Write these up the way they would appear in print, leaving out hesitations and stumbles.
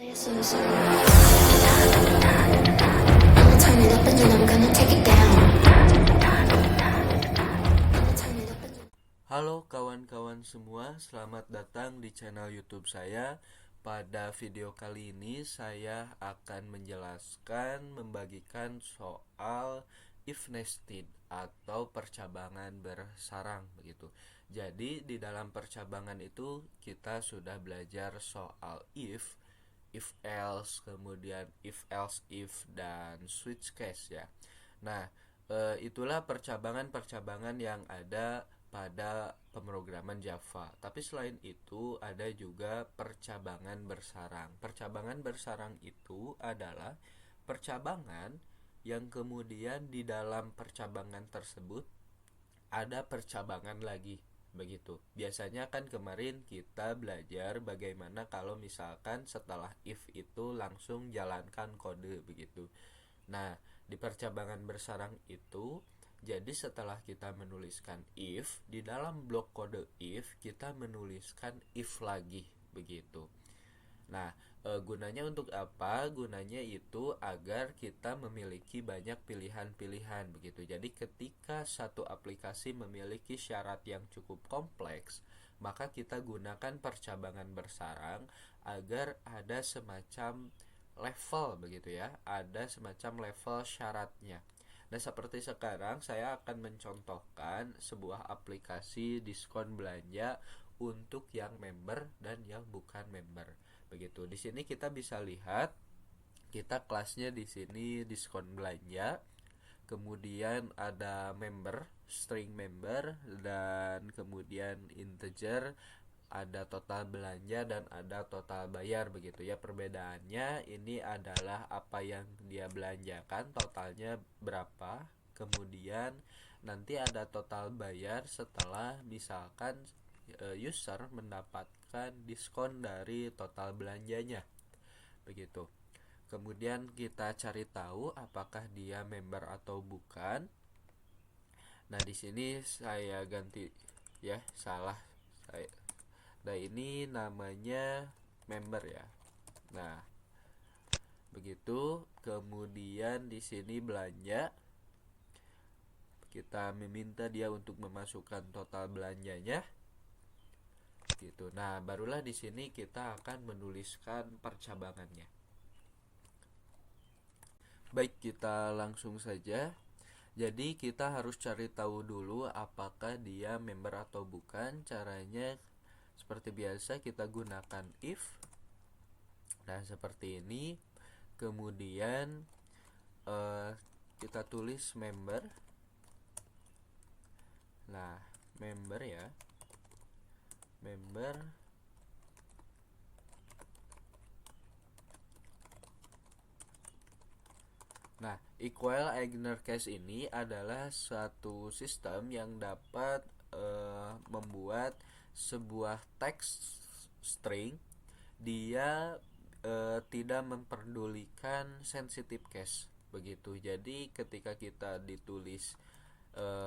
Halo kawan-kawan semua, selamat datang di channel YouTube saya. Pada video kali ini saya akan membagikan soal if nested atau percabangan bersarang begitu. Jadi di dalam percabangan itu kita sudah belajar soal if else, kemudian if else if, dan switch case ya. Nah, itulah percabangan-percabangan yang ada pada pemrograman Java. Tapi selain itu ada juga percabangan bersarang. Percabangan bersarang itu adalah percabangan yang kemudian di dalam percabangan tersebut ada percabangan lagi begitu. Biasanya kan kemarin kita belajar bagaimana kalau misalkan setelah if itu langsung jalankan kode begitu. Nah, di percabangan bersarang itu, jadi setelah kita menuliskan if, di dalam blok kode if kita menuliskan if lagi begitu. Nah, gunanya untuk apa? Gunanya itu agar kita memiliki banyak pilihan-pilihan begitu. Jadi ketika satu aplikasi memiliki syarat yang cukup kompleks, maka kita gunakan percabangan bersarang agar ada semacam level begitu ya, ada semacam level syaratnya. Nah, seperti sekarang saya akan mencontohkan sebuah aplikasi diskon belanja untuk yang member dan yang bukan member. Begitu. Di sini kita bisa lihat kita kelasnya di sini diskon belanja. Kemudian ada member, string member, dan kemudian integer, ada total belanja dan ada total bayar begitu ya. Perbedaannya ini adalah apa yang dia belanjakan, totalnya berapa, kemudian nanti ada total bayar setelah misalkan user mendapatkan diskon dari total belanjanya begitu. Kemudian kita cari tahu apakah dia member atau bukan. Nah, di sini saya ganti ya, salah saya. Nah, ini namanya member ya. Nah, begitu. Kemudian di sini belanja. Kita meminta dia untuk memasukkan total belanjanya. Gitu. Nah, barulah di sini kita akan menuliskan percabangannya. Baik, kita langsung saja. Jadi kita harus cari tahu dulu apakah dia member atau bukan. Caranya seperti biasa kita gunakan if. Nah, seperti ini. Kemudian kita tulis member. Nah, member ya. Member. Nah, equal Eigner case ini adalah suatu sistem yang dapat membuat sebuah teks string. Dia tidak memperdulikan sensitive case begitu. Jadi ketika kita ditulis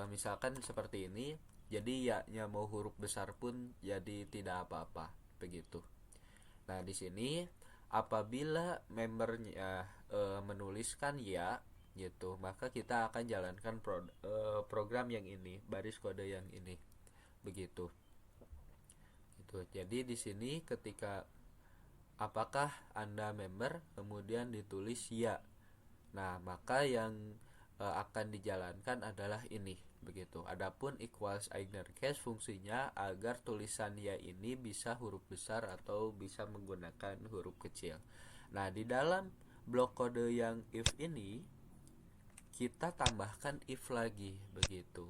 misalkan seperti ini, jadi ya-nya mau huruf besar pun jadi tidak apa-apa begitu. Nah, di sini apabila membernya menuliskan ya gitu, maka kita akan jalankan program yang ini, baris kode yang ini begitu. Gitu. Jadi di sini ketika apakah Anda member, kemudian ditulis ya. Nah, maka yang akan dijalankan adalah ini begitu. Adapun equals Eigner case fungsinya agar tulisan ya ini bisa huruf besar atau bisa menggunakan huruf kecil. Nah, di dalam blok kode yang if ini kita tambahkan if lagi begitu.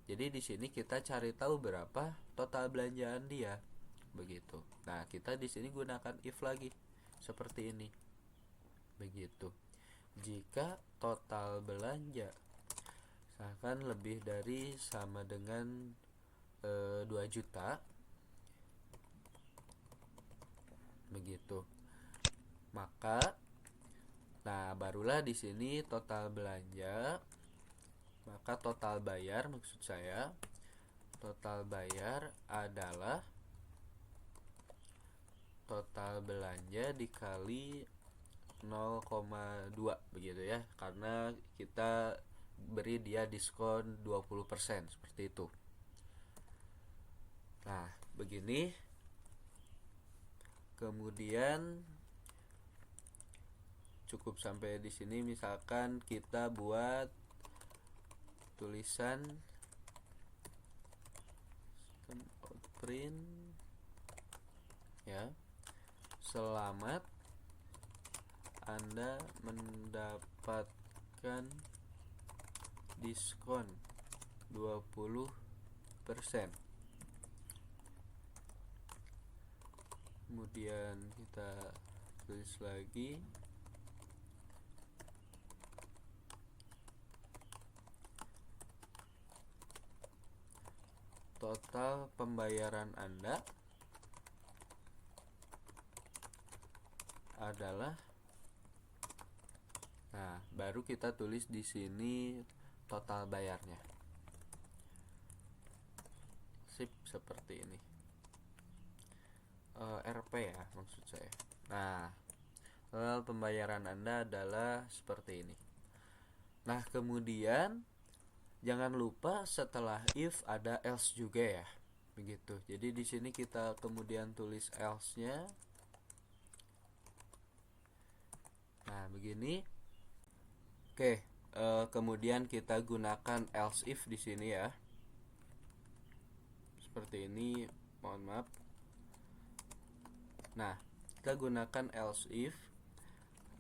Jadi di sini kita cari tahu berapa total belanjaan dia begitu. Nah, kita di sini gunakan if lagi seperti ini begitu. Jika total belanja misalkan lebih dari sama dengan 2 juta begitu, maka nah barulah di sini total belanja, maka total bayar, maksud saya total bayar adalah total belanja dikali 0,2 begitu ya, karena kita beri dia diskon 20% seperti itu. Nah, begini. Kemudian cukup sampai di sini. Misalkan kita buat tulisan print ya. Selamat Anda mendapatkan diskon 20%. Kemudian kita tulis lagi total pembayaran Anda adalah, nah baru kita tulis di sini total bayarnya. Sip, seperti ini. RP ya maksud saya. Nah, total pembayaran Anda adalah seperti ini. Nah, kemudian jangan lupa setelah if ada else juga ya. Begitu. Jadi di sini kita kemudian tulis else-nya. Nah, begini. Oke, kemudian kita gunakan else if di sini ya. Seperti ini, mohon maaf. Nah, kita gunakan else if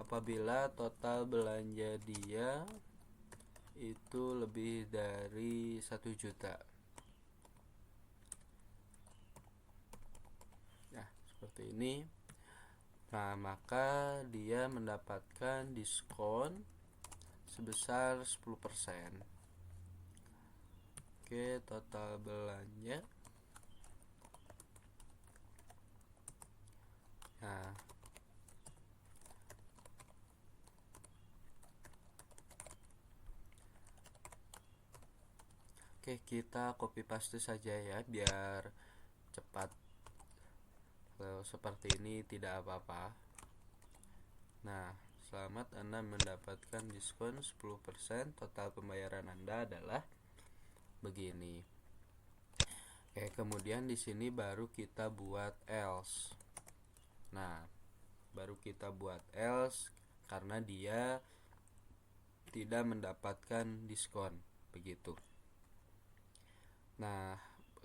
apabila total belanja dia itu lebih dari 1 juta. Nah, seperti ini. Nah, maka dia mendapatkan diskon sebesar 10%. Oke, total belanja. Nah, oke, kita copy paste saja ya biar cepat. Kalau seperti ini tidak apa-apa. Nah, selamat Anda mendapatkan diskon 10%. Total pembayaran Anda adalah begini. Oke, kemudian di sini baru kita buat else. Nah, baru kita buat else karena dia tidak mendapatkan diskon, begitu. Nah,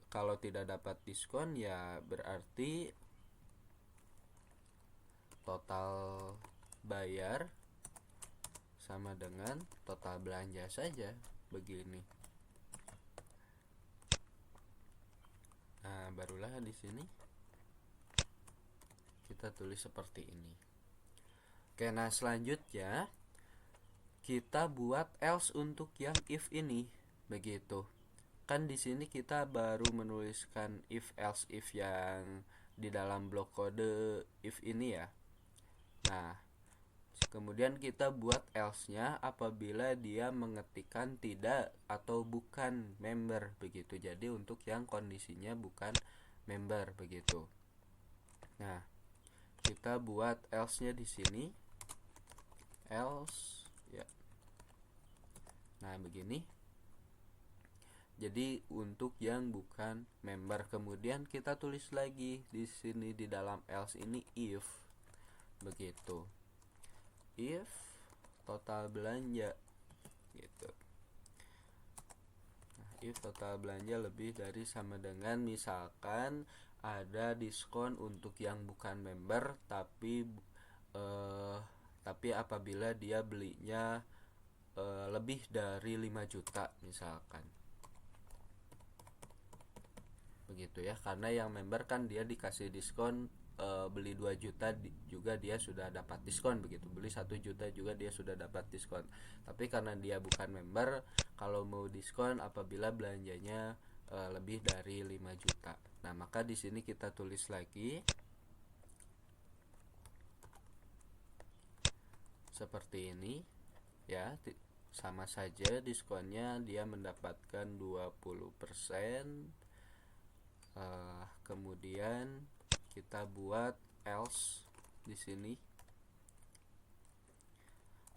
kalau tidak dapat diskon ya berarti total bayar sama dengan total belanja saja, begini. Nah, barulah di sini kita tulis seperti ini. Oke, nah selanjutnya kita buat else untuk yang if ini, begitu. Kan di sini kita baru menuliskan if else if yang di dalam blok kode if ini ya. Nah, kemudian kita buat else-nya apabila dia mengetikkan tidak atau bukan member, begitu. Jadi untuk yang kondisinya bukan member, begitu. Nah, kita buat else-nya di sini. Else ya. Nah, begini. Jadi untuk yang bukan member, kemudian kita tulis lagi di sini di dalam else ini if, begitu. If total belanja, gitu. Nah, if total belanja lebih dari sama dengan, misalkan ada diskon untuk yang bukan member, tapi apabila dia belinya lebih dari 5 juta misalkan, begitu ya. Karena yang member kan dia dikasih diskon beli 2 juta juga dia sudah dapat diskon, begitu. Beli 1 juta juga dia sudah dapat diskon. Tapi karena dia bukan member, kalau mau diskon apabila belanjanya lebih dari 5 juta. Nah, maka di sini kita tulis lagi seperti ini ya. Sama saja diskonnya dia mendapatkan 20%. Kemudian kita buat else di sini.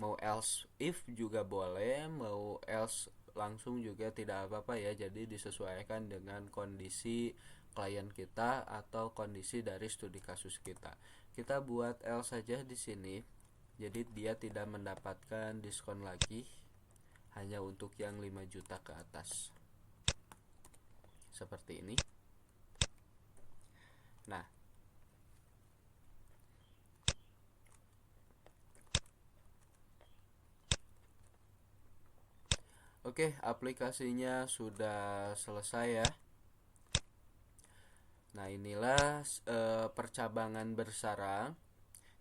Mau else if juga boleh, mau else langsung juga tidak apa-apa ya. Jadi disesuaikan dengan kondisi klien kita atau kondisi dari studi kasus kita. Kita buat else saja di sini. Jadi dia tidak mendapatkan diskon lagi, hanya untuk yang 5 juta ke atas. Seperti ini. Nah, oke, aplikasinya sudah selesai ya. Nah, inilah percabangan bersarang.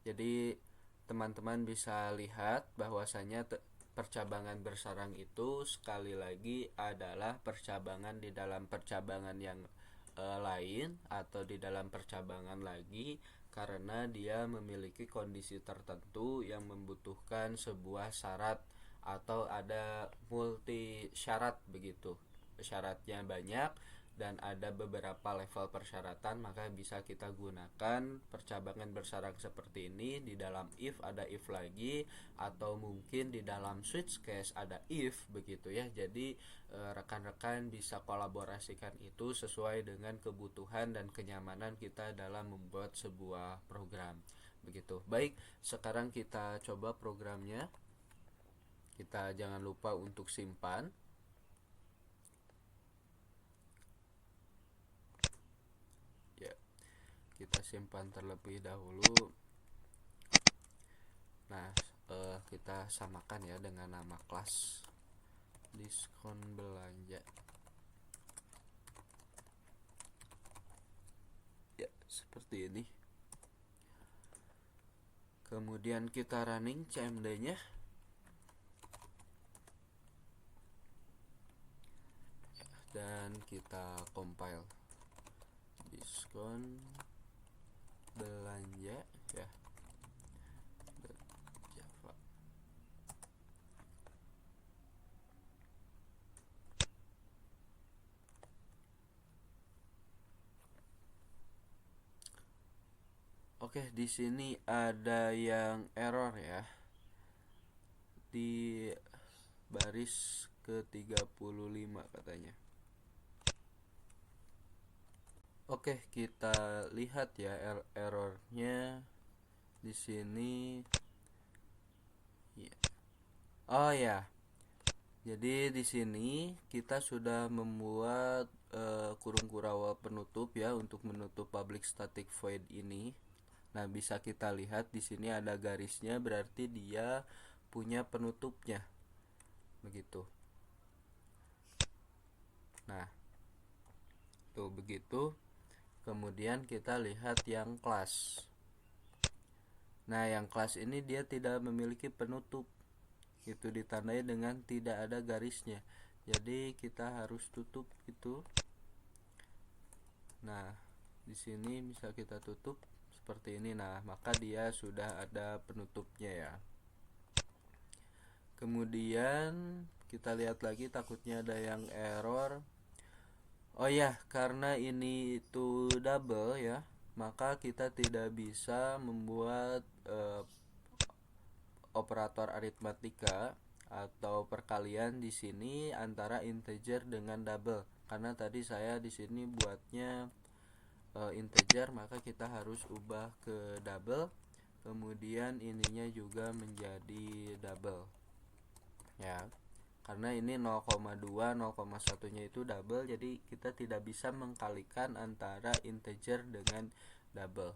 Jadi teman-teman bisa lihat bahwasanya percabangan bersarang itu sekali lagi adalah percabangan di dalam percabangan yang lain atau di dalam percabangan lagi, karena dia memiliki kondisi tertentu yang membutuhkan sebuah syarat atau ada multi syarat begitu. Syaratnya banyak dan ada beberapa level persyaratan, maka bisa kita gunakan percabangan bersarang seperti ini. Di dalam if ada if lagi, atau mungkin di dalam switch case ada if begitu ya. Jadi rekan-rekan bisa kolaborasikan itu sesuai dengan kebutuhan dan kenyamanan kita dalam membuat sebuah program begitu. Baik, sekarang kita coba programnya. Kita jangan lupa untuk simpan. Kita simpan terlebih dahulu. Nah, kita samakan ya dengan nama kelas diskon belanja. Ya, seperti ini. Kemudian kita running CMD-nya. Dan kita compile. Diskon belanja ya, Java. Oke, di sini ada yang error ya, di baris ke-35 katanya. Oke, kita lihat ya errornya di sini. Ya. Oh ya. Jadi di sini kita sudah membuat kurung kurawal penutup ya untuk menutup public static void ini. Nah, bisa kita lihat di sini ada garisnya, berarti dia punya penutupnya. Begitu. Nah, tuh begitu. Kemudian kita lihat yang kelas. Nah, yang kelas ini dia tidak memiliki penutup. Itu ditandai dengan tidak ada garisnya. Jadi kita harus tutup itu. Nah, di sini bisa kita tutup seperti ini. Nah, maka dia sudah ada penutupnya ya. Kemudian kita lihat lagi, takutnya ada yang error. Oh ya, karena ini itu double ya, maka kita tidak bisa membuat operator aritmatika atau perkalian di sini antara integer dengan double. Karena tadi saya di sini buatnya integer, maka kita harus ubah ke double. Kemudian ininya juga menjadi double. Ya. Karena ini 0,2, 0,1-nya itu double, jadi kita tidak bisa mengkalikan antara integer dengan double.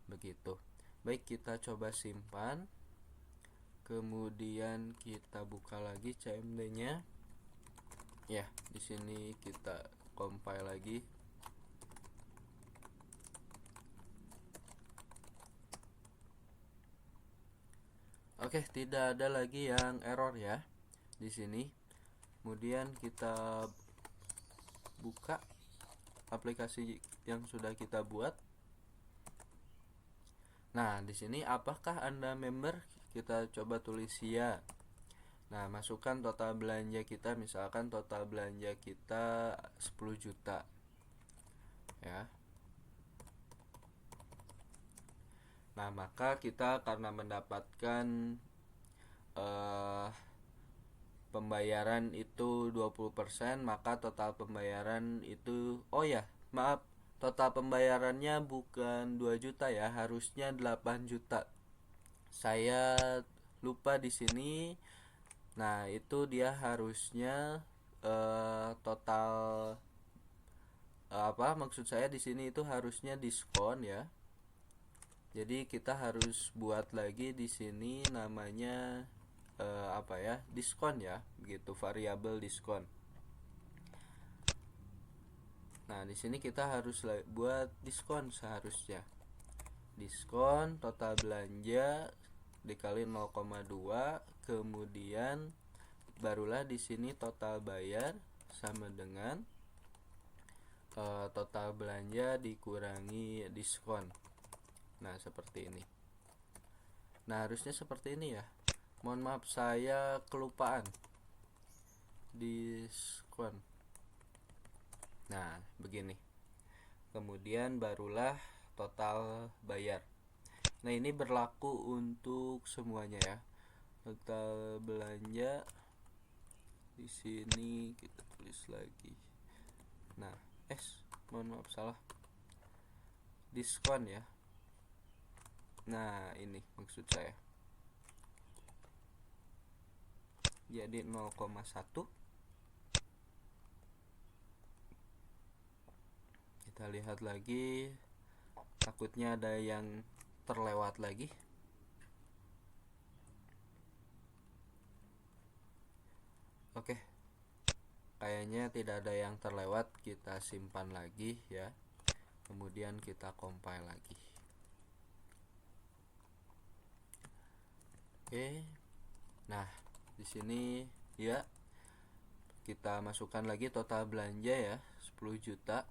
Begitu. Baik, kita coba simpan. Kemudian kita buka lagi CMD-nya. Ya, di sini kita compile lagi. Oke, tidak ada lagi yang error ya di sini. Kemudian kita buka aplikasi yang sudah kita buat. Nah, di sini apakah Anda member? Kita coba tulis ya. Nah, masukkan total belanja kita, misalkan total belanja kita 10 juta. Ya. Nah, maka kita karena mendapatkan eh, pembayaran itu 20%, maka total pembayaran itu, oh ya, maaf, total pembayarannya bukan 2 juta ya, harusnya 8 juta. Saya lupa di sini. Nah, itu dia harusnya total apa maksud saya di sini itu harusnya diskon ya. Jadi kita harus buat lagi di sini namanya apa ya? Diskon ya, begitu, variabel diskon. Nah, di sini kita harus buat diskon seharusnya. Diskon total belanja dikali 0,2, kemudian barulah di sini total bayar sama dengan total belanja dikurangi diskon. Nah, seperti ini. Nah, harusnya seperti ini ya. Mohon maaf, saya kelupaan. Diskon. Nah, begini. Kemudian barulah total bayar. Nah, ini berlaku untuk semuanya ya. Total belanja di sini kita tulis lagi. Nah, mohon maaf salah. Diskon ya. Nah, ini maksud saya. Jadi 0,1. Kita lihat lagi. Takutnya ada yang terlewat lagi. Oke. Kayaknya tidak ada yang terlewat. Kita simpan lagi ya. Kemudian kita compile lagi. Oke. Nah, di sini ya kita masukkan lagi total belanja ya, 10 juta.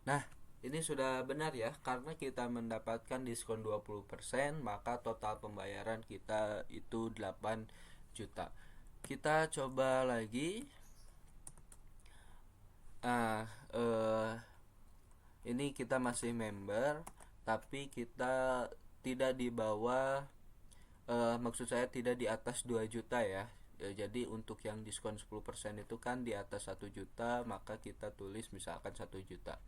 Nah, ini sudah benar ya, karena kita mendapatkan diskon 20%, maka total pembayaran kita itu 8 juta. Kita coba lagi. Ini kita masih member, tapi kita tidak di bawah, maksud saya tidak di atas 2 juta ya. Jadi untuk yang diskon 10% itu kan di atas 1 juta, maka kita tulis misalkan 1 juta.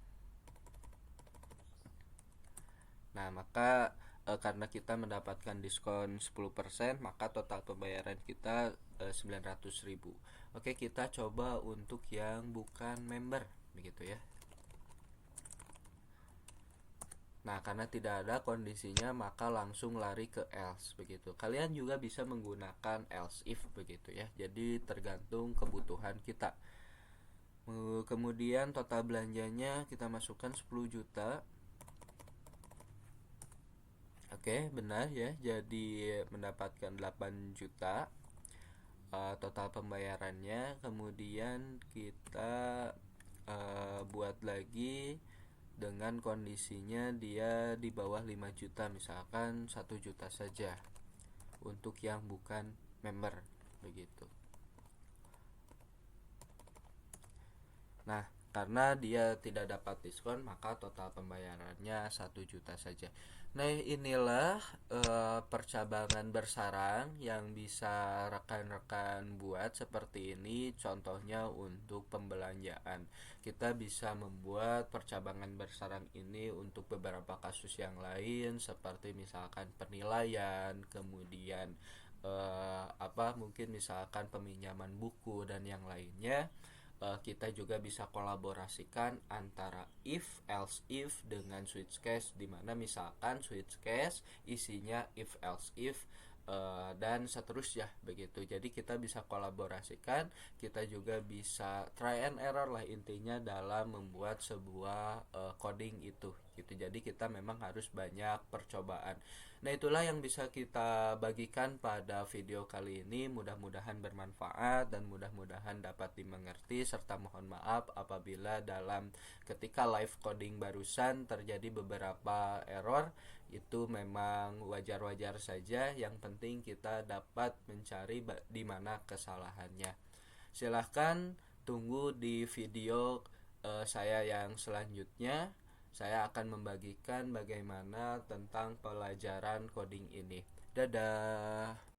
Nah, maka karena kita mendapatkan diskon 10%, maka total pembayaran kita 900.000. Oke, kita coba untuk yang bukan member, begitu ya. Nah, karena tidak ada kondisinya, maka langsung lari ke else, begitu. Kalian juga bisa menggunakan else if, begitu ya. Jadi tergantung kebutuhan kita. Kemudian total belanjanya kita masukkan 10 juta. Oke, benar ya. Jadi mendapatkan 8 juta total pembayarannya. Kemudian kita buat lagi dengan kondisinya dia di bawah 5 juta, misalkan 1 juta saja untuk yang bukan member, begitu. Nah, karena dia tidak dapat diskon, maka total pembayarannya 1 juta saja. Nah, inilah percabangan bersarang yang bisa rekan-rekan buat seperti ini. Contohnya untuk pembelanjaan. Kita bisa membuat percabangan bersarang ini untuk beberapa kasus yang lain, seperti misalkan penilaian, kemudian mungkin misalkan peminjaman buku dan yang lainnya. Kita juga bisa kolaborasikan antara if, else if dengan switch case, dimana misalkan switch case isinya if, else if dan seterusnya, begitu. Jadi kita bisa kolaborasikan, kita juga bisa try and error lah intinya dalam membuat sebuah coding itu, gitu. Jadi kita memang harus banyak percobaan. Nah, itulah yang bisa kita bagikan pada video kali ini. Mudah-mudahan bermanfaat dan mudah-mudahan dapat dimengerti, serta mohon maaf apabila dalam ketika live coding barusan terjadi beberapa error. Itu memang wajar-wajar saja. Yang penting kita dapat mencari di mana kesalahannya. Silahkan tunggu di video saya yang selanjutnya. saya akan membagikan bagaimana tentang pelajaran coding ini. Dadah.